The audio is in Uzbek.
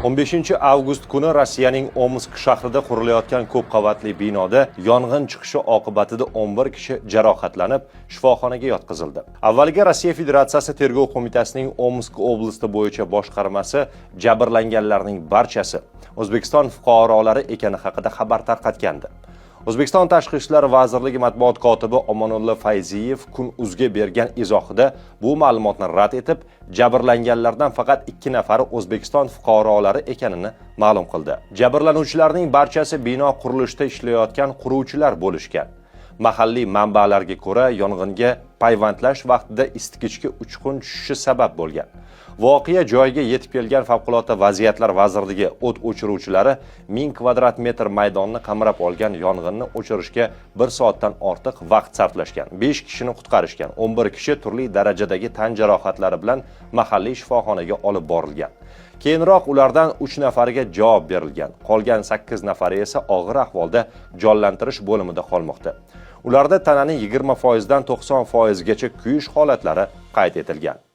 15-avgust kuni Rossiyaning Omsk shahrida qurilayotgan ko'p qavatli binoda yong'in chiqishi oqibatida 11 kishi jarohatlanib, shifoxonaga yotqizildi. Avvaliga Rossiya Federatsiyasi Tergov qo'mitasining Omsk oblasti bo'yicha boshqarmasi jabrlanganlarning barchasi O'zbekiston fuqarolari ekani haqida xabar tarqatgandi. O'zbekiston Tashqi ishlar vazirligi matbuot kotibi Omonulla Fayziyev Kun.uzga bergan izohida bu ma'lumotni rad etib, jabrlanganlardan faqat 2 nafari O'zbekiston fuqarolari ekanini ma'lum qildi. Jabrlanuvchilarning barchasi bino qurilishida ishlayotgan quruvchilar bo'lishgan. Mahalliy manbalarga ko'ra, yong'inga payvandlash vaqtida isitgichga uchqun tushishi sabab bo'lgan. Voqea joyiga yetib kelgan Favqulodda vaziyatlar vazirligi o't o'chiruvchilari 1000 kvadrat metr maydonni qamrab olgan yong'inni o'chirishga 1 soatdan ortiq vaqt sarflashgan. 5 kishini qutqarishgan. 11 kishi turli darajadagi tan jarohatlari bilan mahalliy shifoxonaga olib borilgan. Keyinroq ulardan 3 nafariga javob berilgan. Qolgan 8 nafari esa og'ir ahvolda jonlantirish bo'limida qolmoqda. Ularda tananing 20% dan 90% gacha kuyish holatlari qayd etilgan.